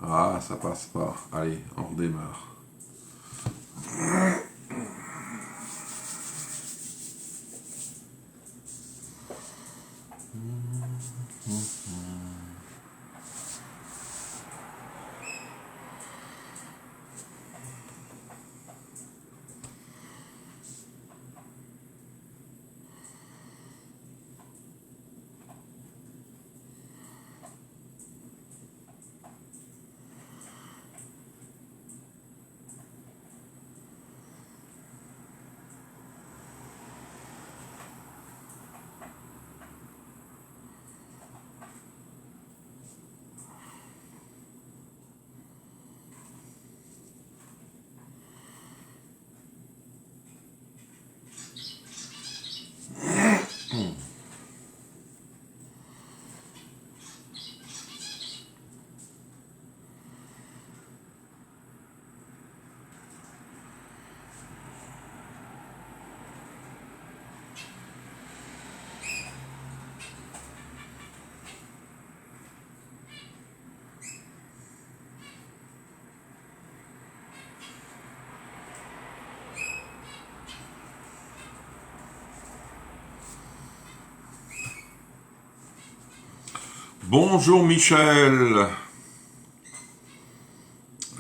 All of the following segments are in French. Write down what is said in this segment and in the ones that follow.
Ah, ça passe pas. Allez, on redémarre. Bonjour Michel.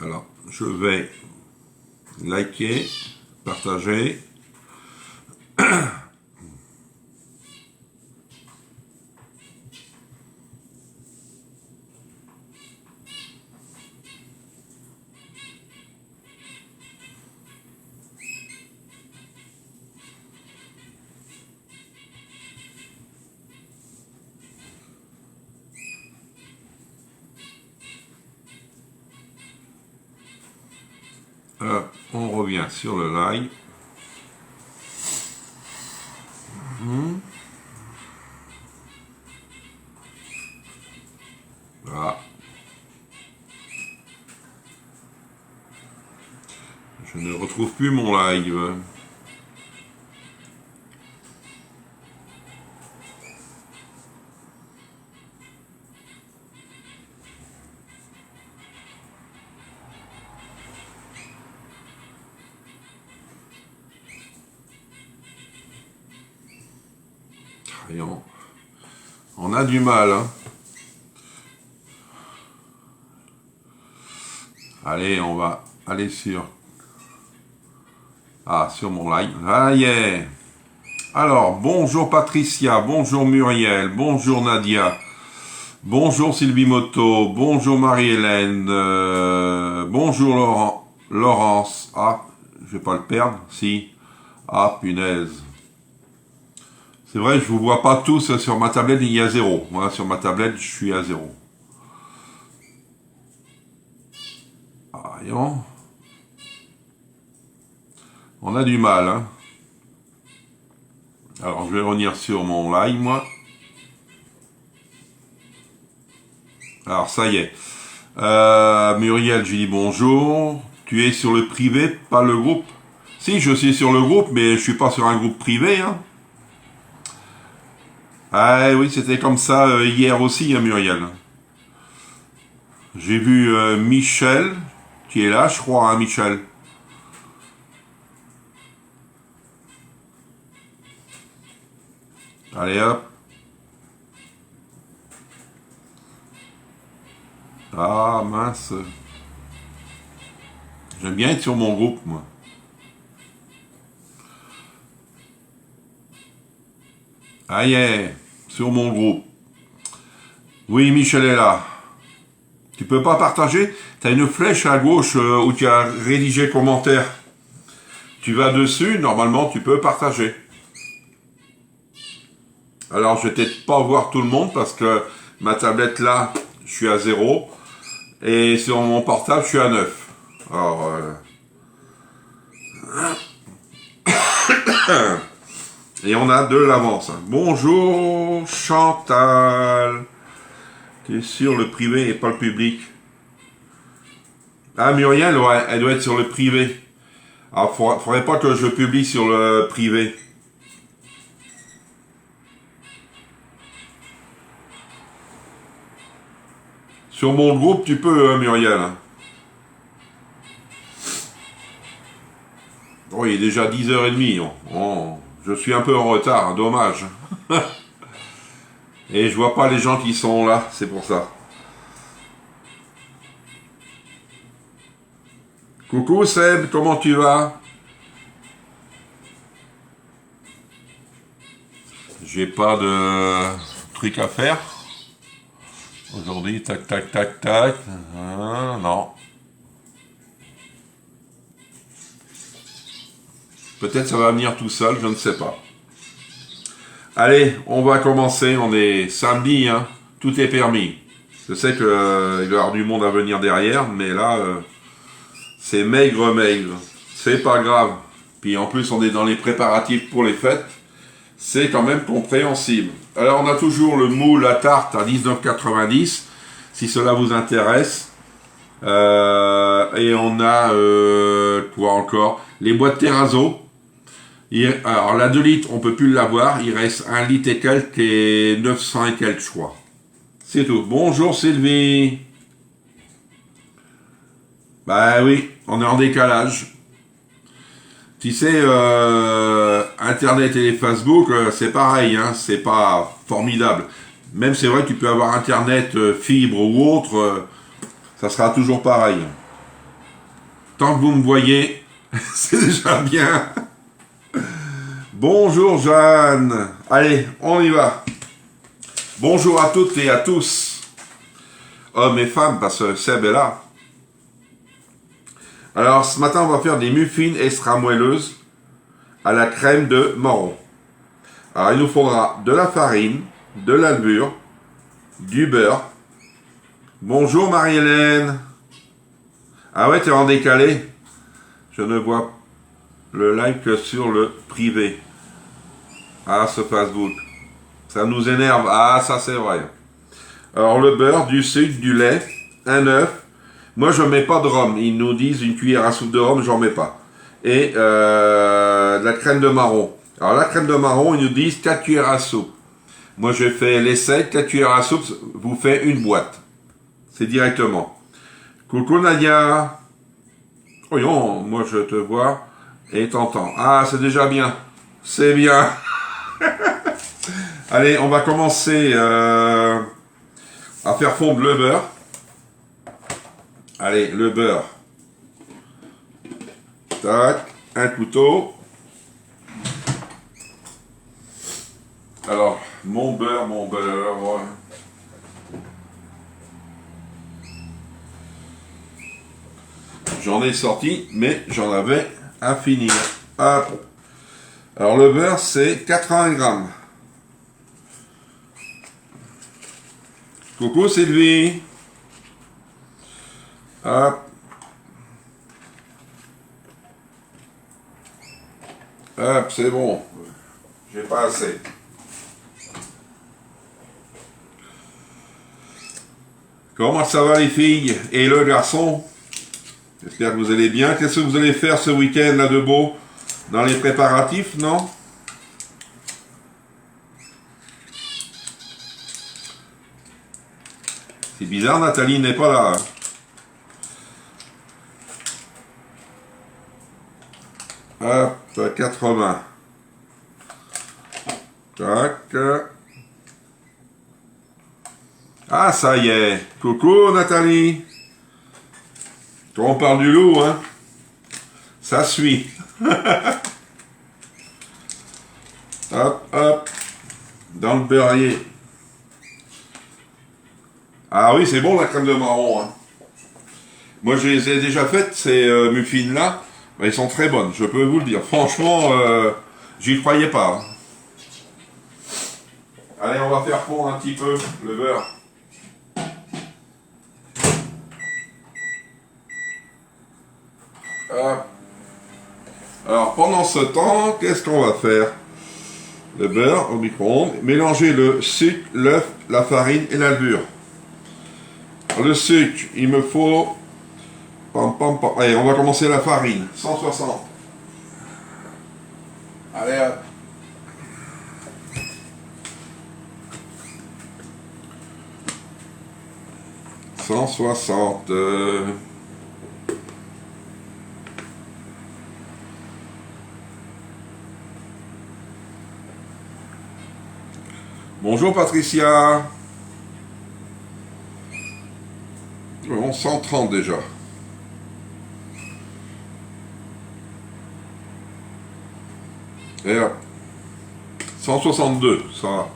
Alors, je vais liker, partager. On revient sur le live. Voilà. Je ne retrouve plus mon live. On a du mal, hein. Allez, on va aller sur mon live. Ah yeah. Alors, bonjour Patricia, bonjour Muriel, bonjour Nadia, bonjour Sylvie Moto, bonjour Marie-Hélène, bonjour Laurence. Ah, je vais pas le perdre, si. Ah, punaise. C'est vrai, je vous vois pas tous sur ma tablette, il y a 0. Voilà, sur ma tablette, je suis à 0. Voyons. On a du mal, hein. Alors, je vais revenir sur mon live, moi. Alors, ça y est. Muriel, je dis bonjour. Tu es sur le privé, pas le groupe? Si, je suis sur le groupe, mais je suis pas sur un groupe privé, hein. Ah oui, c'était comme ça hier aussi, hein, Muriel. J'ai vu Michel, qui est là, je crois, hein, Michel. Allez hop. Ah mince. J'aime bien être sur mon groupe, moi. Ah yeah, sur mon groupe. Oui, Michel est là. Tu peux pas partager? Tu as une flèche à gauche où tu as rédigé commentaire. Tu vas dessus, normalement tu peux partager. Alors je vais peut-être pas voir tout le monde parce que ma tablette là, je suis à 0. Et sur mon portable, je suis à 9. Alors... Et on a de l'avance. Bonjour Chantal. Tu es sur le privé et pas le public. Ah Muriel, ouais, elle doit être sur le privé. Alors faudrait pas que je publie sur le privé. Sur mon groupe, tu peux, hein, Muriel. Oh, il est déjà 10h30. Oh, je suis un peu en retard, hein, dommage. Et je vois pas les gens qui sont là, c'est pour ça. Coucou Seb, comment tu vas? J'ai pas de truc à faire. Aujourd'hui, tac, tac, tac, tac. Non. Peut-être ça va venir tout seul, je ne sais pas. Allez, on va commencer. On est samedi, hein. Tout est permis. Je sais qu'il va y avoir du monde à venir derrière, mais là, c'est maigre, maigre. C'est pas grave. Puis en plus, on est dans les préparatifs pour les fêtes. C'est quand même compréhensible. Alors, on a toujours le moule à tarte à 19,90, si cela vous intéresse. Et on a, quoi encore? Les boîtes Terrazzo. Alors, la 2 litres, on peut plus l'avoir. Il reste 1 litre et quelques et 900 et quelques, je crois. C'est tout. Bonjour Sylvie. Bah oui, on est en décalage. Tu sais, Internet et Facebook, c'est pareil, hein, c'est pas formidable. Même c'est vrai que tu peux avoir Internet, fibre ou autre, ça sera toujours pareil. Tant que vous me voyez, c'est déjà bien. Bonjour Jeanne. Allez, on y va. Bonjour à toutes et à tous. Hommes et femmes, parce que Seb est là. Alors, ce matin, on va faire des muffins extra moelleuses à la crème de marron. Alors, il nous faudra de la farine, de la levure, du beurre. Bonjour Marie-Hélène. Ah ouais, t'es en décalé. Je ne vois le live que sur le privé. Ah, ce Facebook. Ça nous énerve. Ah, ça c'est vrai. Alors, le beurre, du sucre, du lait, un œuf. Moi, je mets pas de rhum. Ils nous disent une cuillère à soupe de rhum, j'en mets pas. Et de la crème de marron. Alors, la crème de marron, ils nous disent 4 cuillères à soupe. Moi, j'ai fait l'essai, 4 cuillères à soupe, vous fait une boîte. C'est directement. Coucou Nadia. Oh non, moi je te vois et t'entends. Ah, c'est déjà bien. C'est bien. Allez, on va commencer à faire fondre le beurre. Allez, le beurre. Tac, un couteau. Alors, mon beurre. Ouais. J'en ai sorti, mais j'en avais à finir. Hop. Alors, le beurre, c'est 80 grammes. Coucou Sylvie. Hop. Hop, c'est bon. J'ai pas assez. Comment ça va les filles et le garçon? J'espère que vous allez bien. Qu'est-ce que vous allez faire ce week-end là de beau? Dans les préparatifs, non? C'est bizarre, Nathalie n'est pas là. Hein. Hop, 80. Tac. Ah, ça y est. Coucou, Nathalie. Quand on parle du loup, hein, ça suit. Hop, hop. Dans le beurrier. Ah oui, c'est bon la crème de marron. Hein. Moi, je les ai déjà faites, ces muffins-là. Elles sont très bonnes, je peux vous le dire. Franchement, j'y croyais pas. Hein. Allez, on va faire fondre un petit peu le beurre. Hop. Alors, pendant ce temps, qu'est-ce qu'on va faire? Le beurre au micro-ondes. Mélanger le sucre, l'œuf, la farine et la levure. Le sucre, il me faut... Allez, on va commencer la farine. 160. Allez, hop. « 160. Bonjour Patricia. Bon, 130 déjà. Et hop. 162, ça va.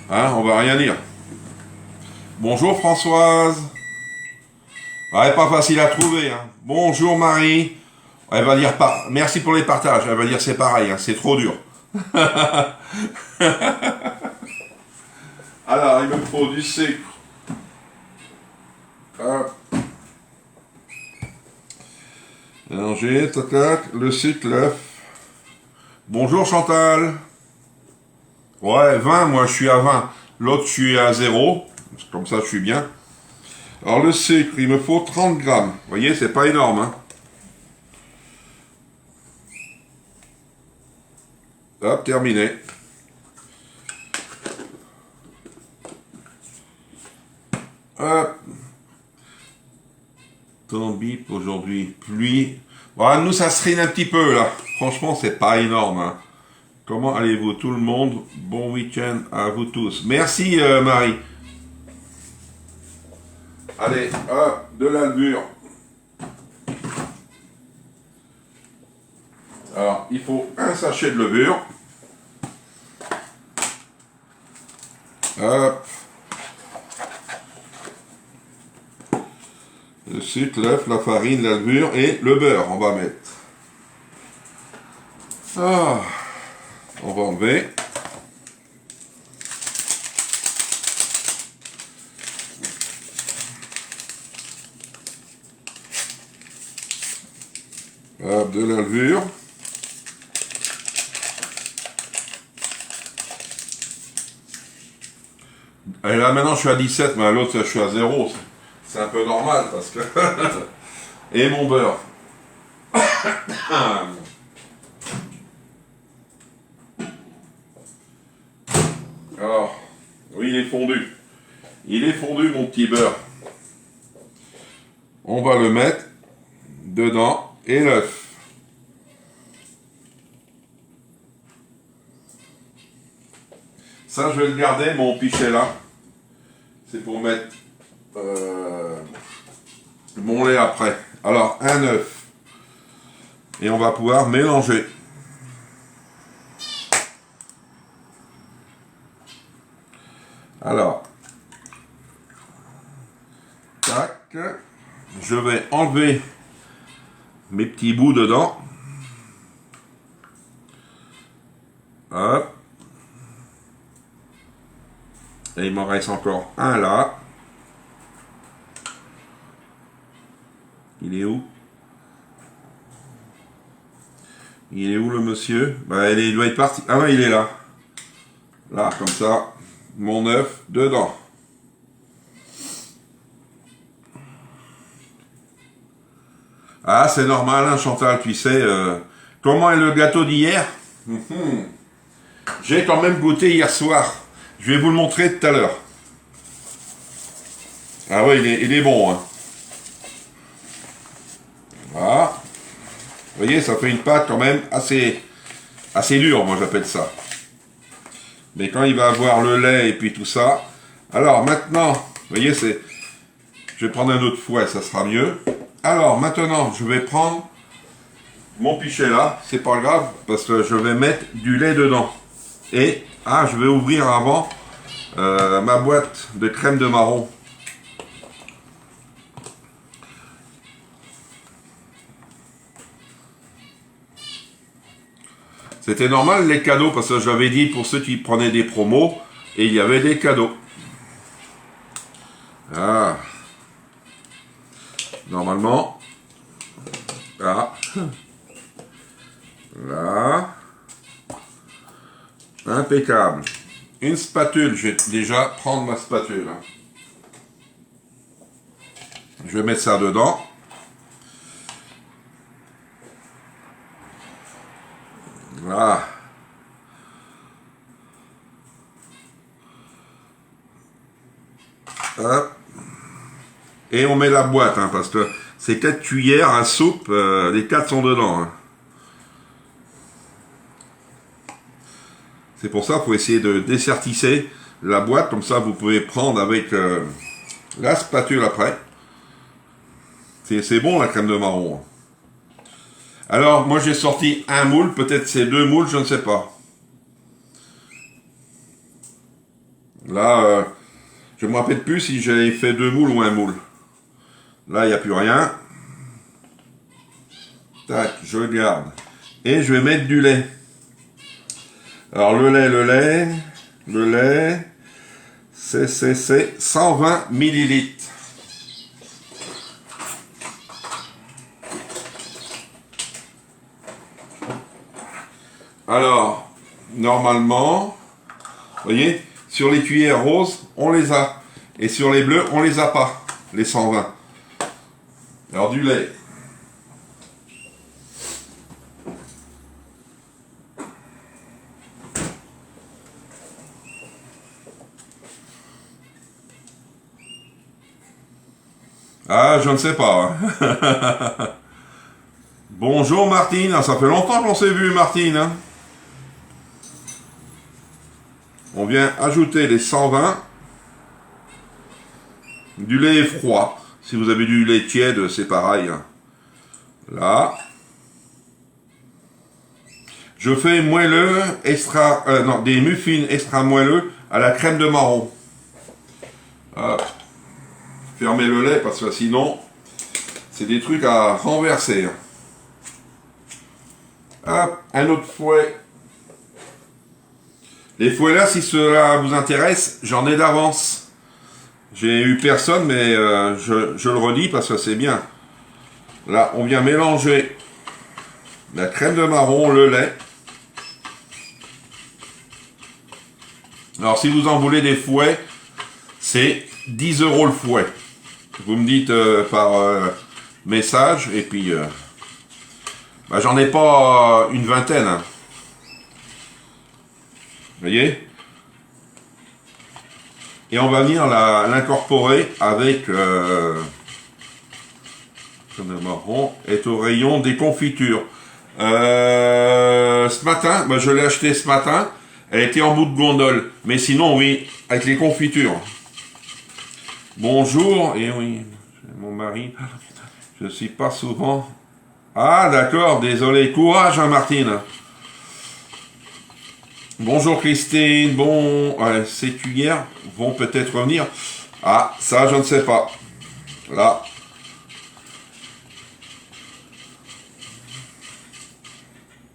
Hein, on va rien dire. Bonjour Françoise. Ouais, pas facile à trouver. Hein. Bonjour Marie. Elle va dire pas. Merci pour les partages. Elle va dire c'est pareil, hein, c'est trop dur. Alors, il me faut du sucre. Hop. Mélanger, tac, le sucre, l'œuf. Bonjour Chantal. Ouais, 20, moi je suis à 20. L'autre, je suis à 0. Comme ça, je suis bien. Alors, le sucre, il me faut 30 grammes. Vous voyez, c'est pas énorme. Hein. Hop, terminé. Hop. Temps bip aujourd'hui, pluie. Voilà, nous, ça se rine un petit peu, là. Franchement, c'est pas énorme. Hein. Comment allez-vous, tout le monde? Bon week-end à vous tous. Merci, Marie. Allez, hop, de la levure. Alors, il faut un sachet de levure. Hop. Le sucre, l'œuf, la farine, la levure et le beurre, on va mettre. Ah, on va enlever. Hop, de la levure. Et là maintenant je suis à 17, mais à l'autre je suis à 0. C'est un peu normal parce que... Et mon beurre. Alors, oui, il est fondu. Il est fondu, mon petit beurre. On va le mettre dedans et l'œuf. Ça, je vais le garder, mon pichet là. C'est pour mettre mon lait après. Alors, un œuf. Et on va pouvoir mélanger. Alors, tac, je vais enlever mes petits bouts dedans. Hop. Et il m'en reste encore un là. Il est où? Il est où le monsieur? Bah, il doit être parti. Ah ouais, il est là. Là, comme ça. Mon œuf dedans. Ah, c'est normal, hein, Chantal, tu sais. Comment est le gâteau d'hier? J'ai quand même goûté hier soir. Je vais vous le montrer tout à l'heure. Ah ouais, il est bon. Hein. Voilà. Vous voyez, ça fait une pâte quand même assez dure, moi j'appelle ça. Mais quand il va avoir le lait et puis tout ça. Alors maintenant, vous voyez, je vais prendre un autre fouet, ça sera mieux. Alors maintenant, je vais prendre mon pichet là, c'est pas grave, parce que je vais mettre du lait dedans. Et, je vais ouvrir avant ma boîte de crème de marron. C'était normal les cadeaux, parce que j'avais dit pour ceux qui prenaient des promos, et il y avait des cadeaux. Ah. Normalement. Là. Là. Impeccable. Une spatule, je vais déjà prendre ma spatule. Je vais mettre ça dedans. Là. Hop. Et on met la boîte, hein, parce que c'est 4 cuillères à soupe, les 4 sont dedans. Hein. C'est pour ça qu'il faut essayer de dessertisser la boîte, comme ça vous pouvez prendre avec la spatule après. C'est bon la crème de marron. Alors, moi j'ai sorti un moule, peut-être c'est 2 moules, je ne sais pas. Là, je ne me rappelle plus si j'avais fait 2 moules ou un moule. Là, il n'y a plus rien. Tac, je garde. Et je vais mettre du lait. Alors, le lait, c'est 120 millilitres. Alors, normalement, vous voyez, sur les cuillères roses, on les a. Et sur les bleus, on les a pas, les 120. Alors, du lait. Ah, je ne sais pas. Bonjour Martine, ça fait longtemps qu'on s'est vu Martine. Hein. On vient ajouter les 120. Du lait froid. Si vous avez du lait tiède, c'est pareil. Hein. Là. Je fais moelleux, extra, non, des muffins extra moelleux à la crème de marron. Hop. Fermez le lait parce que sinon, c'est des trucs à renverser. Hop, un autre fouet. Les fouets là, si cela vous intéresse, j'en ai d'avance. J'ai eu personne, mais je le redis parce que c'est bien. Là, on vient mélanger la crème de marron, le lait. Alors, si vous en voulez des fouets, c'est 10 € le fouet. Vous me dites par message, et puis bah, j'en ai pas une vingtaine. Hein. Vous voyez? Et on va venir l'incorporer avec marron est au rayon des confitures. Ce matin, bah, je l'ai acheté ce matin. Elle était en bout de gondole. Mais sinon, oui, avec les confitures. Bonjour. Et oui, mon mari. Je suis pas souvent. Ah, d'accord, désolé. Courage, hein, Martine. Bonjour, Christine. Bon, ces cuillères vont peut-être revenir. Ah, ça, je ne sais pas. Là.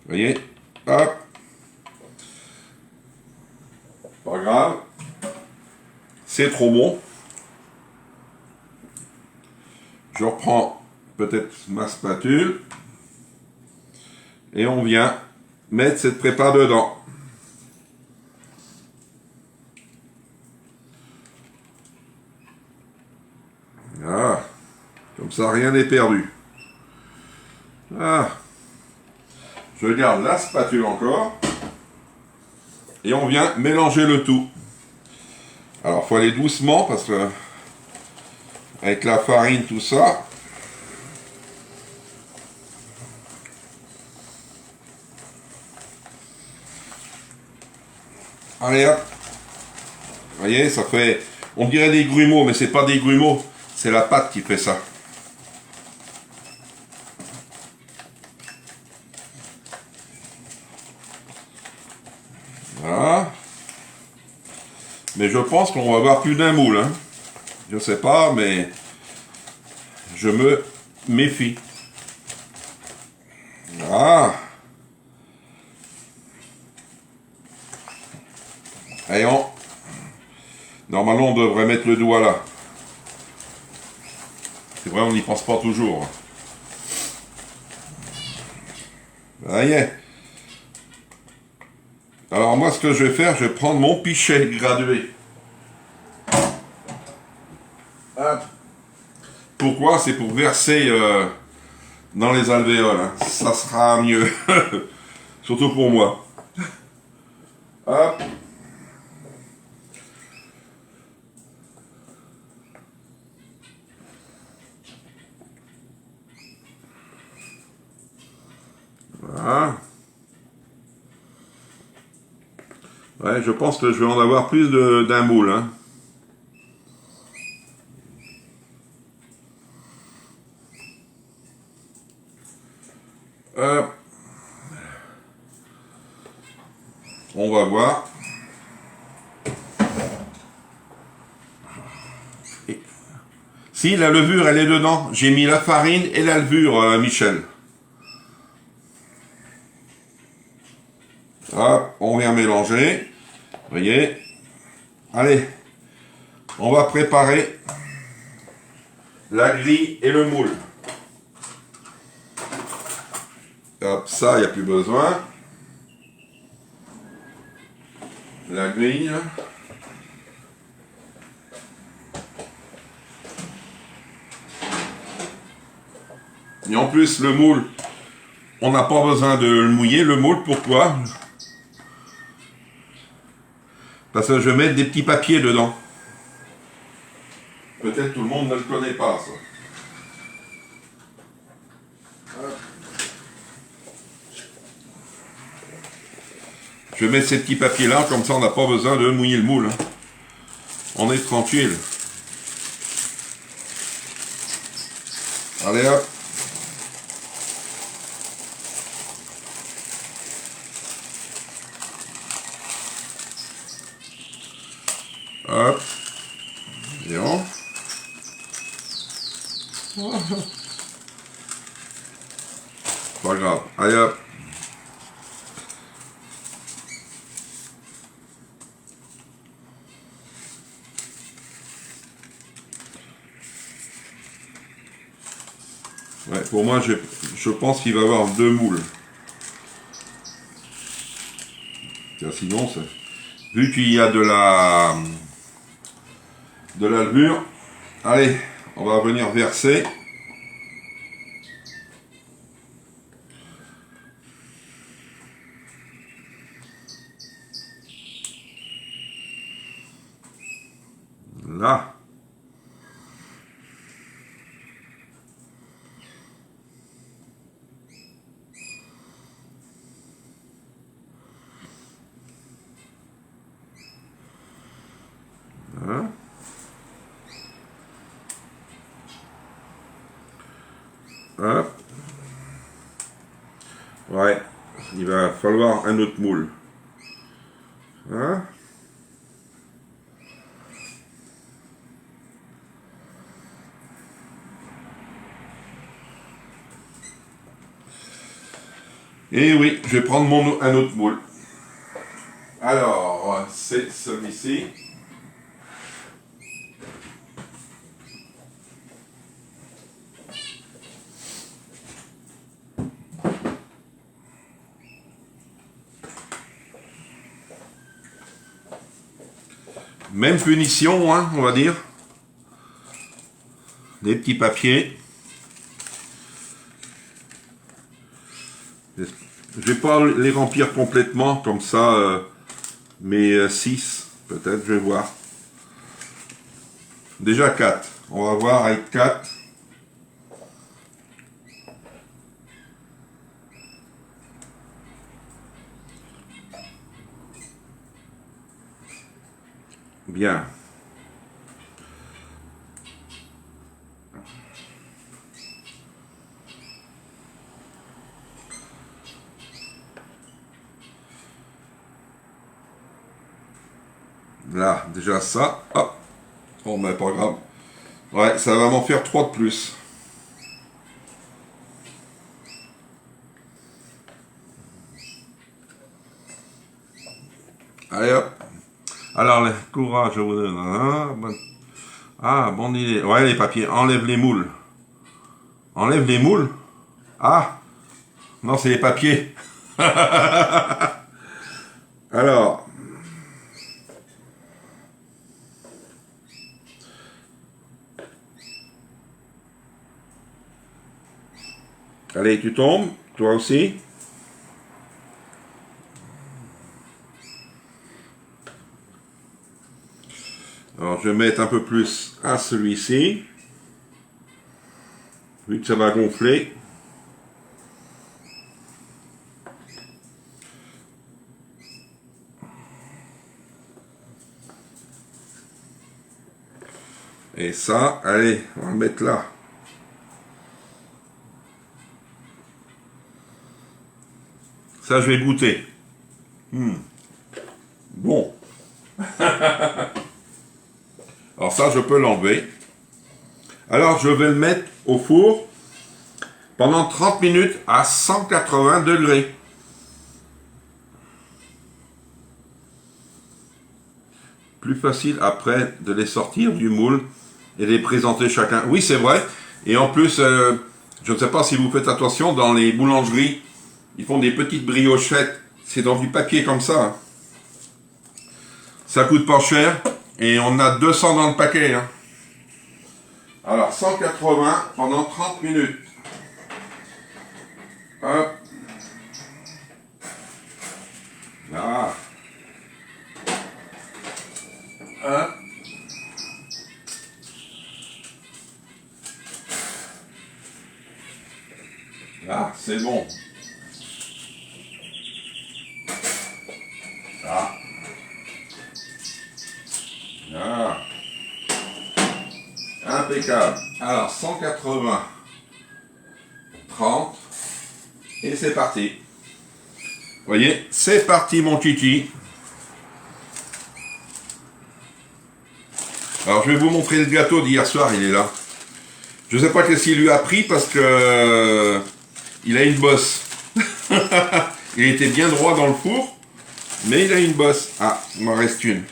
Vous voyez? Hop. Pas grave. C'est trop bon. Je reprends peut-être ma spatule. Et on vient mettre cette prépa dedans. Ah. Comme ça, rien n'est perdu. Ah. Je garde la spatule encore. Et on vient mélanger le tout. Alors, il faut aller doucement parce que avec la farine, tout ça. Allez hop. Vous voyez, ça fait... On dirait des grumeaux, mais c'est pas des grumeaux. C'est la pâte qui fait ça. Voilà. Mais je pense qu'on va avoir plus d'un moule. Hein. Je sais pas, mais je me méfie. Voilà. Et normalement, on devrait mettre le doigt là. C'est vrai, on n'y pense pas toujours. Ça y est. Alors moi, ce que je vais faire, je vais prendre mon pichet gradué. Hop. Pourquoi? C'est pour verser dans les alvéoles. Hein. Ça sera mieux. Surtout pour moi. Hop. Voilà. Ouais, je pense que je vais en avoir plus d'un moule. Hein. On va voir. Si, la levure, elle est dedans. J'ai mis la farine et la levure, Michel. Hop, on vient mélanger. Vous voyez. Allez, on va préparer la grille et le moule. Hop, ça, il n'y a plus besoin. La grille. Et en plus, le moule, on n'a pas besoin de le mouiller. Le moule, pourquoi? Parce que je vais mettre des petits papiers dedans. Peut-être tout le monde ne le connaît pas, ça. Je vais mettre ces petits papiers-là, comme ça on n'a pas besoin de mouiller le moule. On est tranquille. Allez hop. Hop. Bien. Pas grave. Allez hop. Ouais, pour moi, je pense qu'il va y avoir 2 moules. Car sinon, vu qu'il y a de la levure, allez, on va venir verser. Là. Hein? Hop. Ouais, il va falloir un autre moule. Hein? Et oui, je vais prendre un autre moule. Alors, c'est celui-ci. Même punition, hein, on va dire. Des petits papiers. Je vais pas les remplir complètement, comme ça, mais 6, peut-être, je vais voir. Déjà 4. On va voir avec 4. Bien. Là, déjà ça. Hop. Bon, ben, pas grave. Ouais, ça va m'en faire 3 de plus. Allez hop. Alors, le courage, je vous donne. Ah, bonne idée. Ouais, les papiers. Enlève les moules. Enlève les moules. Ah, non, c'est les papiers. Alors. Allez, tu tombes. Toi aussi. Alors, je vais mettre un peu plus à celui-ci. Vu que ça va gonfler. Et ça, allez, on va le mettre là. Ça, je vais goûter. Bon. Alors ça, je peux l'enlever. Alors, je vais le mettre au four pendant 30 minutes à 180 degrés. Plus facile après de les sortir du moule et les présenter chacun. Oui, c'est vrai. Et en plus, je ne sais pas si vous faites attention, dans les boulangeries, ils font des petites briochettes. C'est dans du papier comme ça. Hein. Ça coûte pas cher. Et on a 200 dans le paquet. Hein. Alors, 180 pendant 30 minutes. Hop. Là. Hop. Là, c'est bon. Là. Là. Impeccable. Alors, 180, 30, et c'est parti. Vous voyez, c'est parti mon kiki. Alors, je vais vous montrer le gâteau d'hier soir, il est là. Je ne sais pas qu'est-ce qu'il lui a pris parce que il a une bosse. Il était bien droit dans le four, mais il a une bosse. Ah, il m'en reste une.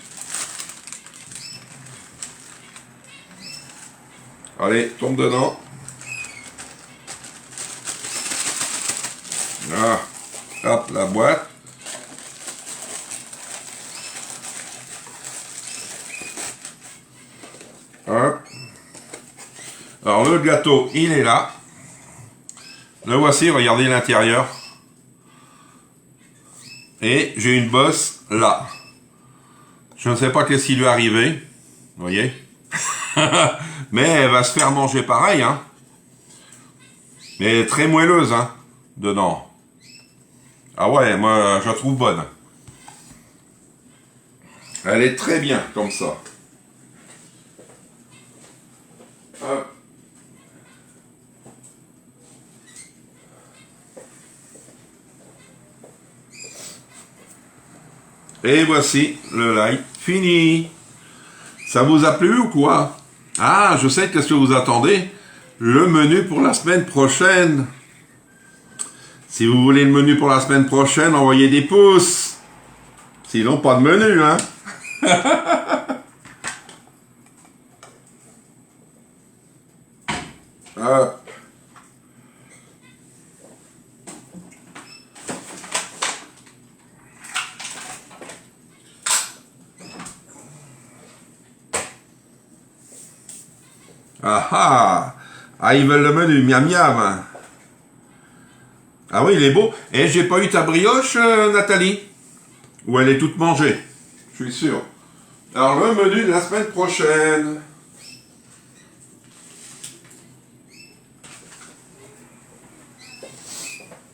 Allez, tombe dedans. Là, hop, la boîte. Hop. Alors le gâteau, il est là. Le voici, regardez l'intérieur. Et j'ai une bosse là. Je ne sais pas qu'est-ce qui lui est arrivé. Vous voyez. Mais elle va se faire manger pareil, hein. Mais elle est très moelleuse, hein, dedans. Ah ouais, moi, je la trouve bonne. Elle est très bien, comme ça. Hop. Et voici le live fini. Ça vous a plu ou quoi? Ah, je sais qu'est-ce que vous attendez. Le menu pour la semaine prochaine. Si vous voulez le menu pour la semaine prochaine, envoyez des pouces. Sinon, pas de menu, hein. Ah. Ah ah. Ah, ils veulent le menu, miam miam. Ah oui, il est beau. Et j'ai pas eu ta brioche, Nathalie? Ou elle est toute mangée? Je suis sûr. Alors, le menu de la semaine prochaine.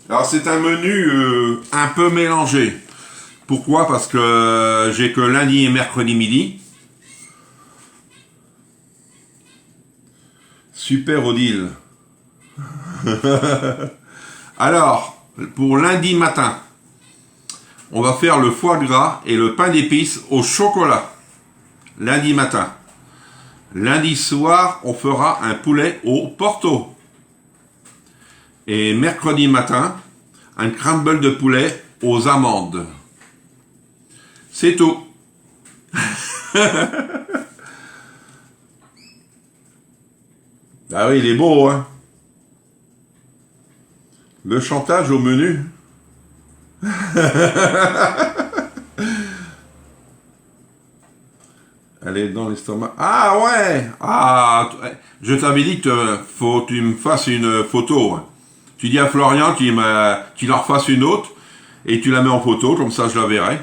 Alors, c'est un menu un peu mélangé. Pourquoi? Parce que j'ai que lundi et mercredi midi. Super Odile. Alors, pour lundi matin, on va faire le foie gras et le pain d'épices au chocolat. Lundi matin. Lundi soir, on fera un poulet au Porto. Et mercredi matin, un crumble de poulet aux amandes. C'est tout. Ah oui, il est beau, hein. Le chantage au menu. Elle est dans l'estomac. Ah ouais. Ah, je t'avais dit que faut que tu me fasses une photo. Tu dis à Florian qu'il en refasse une autre et tu la mets en photo, comme ça je la verrai.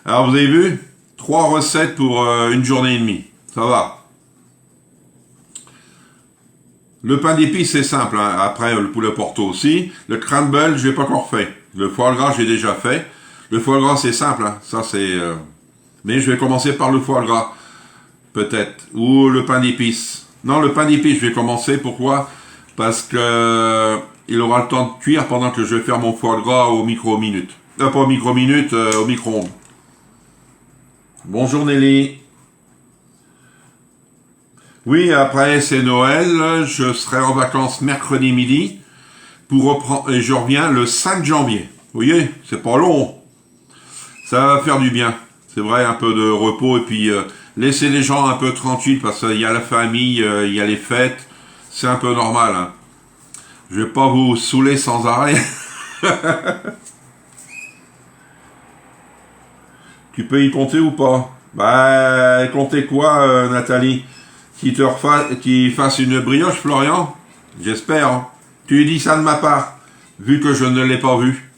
Alors vous avez vu, 3 recettes pour une journée et demie. Ça va. Le pain d'épices, c'est simple. Hein. Après, le poulet porto aussi. Le crumble, j'ai pas encore fait. Le foie gras, j'ai déjà fait. Le foie gras, c'est simple. Hein. Ça, c'est... Mais je vais commencer par le foie gras. Peut-être. Ou le pain d'épices. Non, le pain d'épices, je vais commencer. Pourquoi? Parce que il aura le temps de cuire pendant que je vais faire mon foie gras au micro-minute. Pas au micro-minute, au micro-ondes. Bonjour Nelly. Oui, après c'est Noël. Je serai en vacances mercredi midi. Pour reprendre, et je reviens le 5 janvier. Vous voyez, c'est pas long. Ça va faire du bien. C'est vrai, un peu de repos et puis laisser les gens un peu tranquilles parce qu'il y a la famille, il y a les fêtes. C'est un peu normal. Hein. Je vais pas vous saouler sans arrêt. Tu peux y compter ou pas? Bah, compter quoi, Nathalie? Qui fasse une brioche, Florian? J'espère. Hein. Tu lui dis ça de ma part, vu que je ne l'ai pas vu.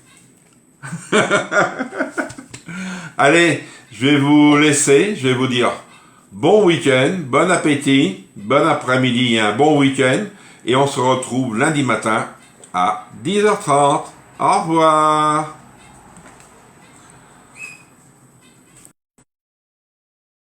Allez, je vais vous laisser, je vais vous dire bon week-end, bon appétit, bon après-midi et un bon week-end. Et on se retrouve lundi matin à 10h30. Au revoir.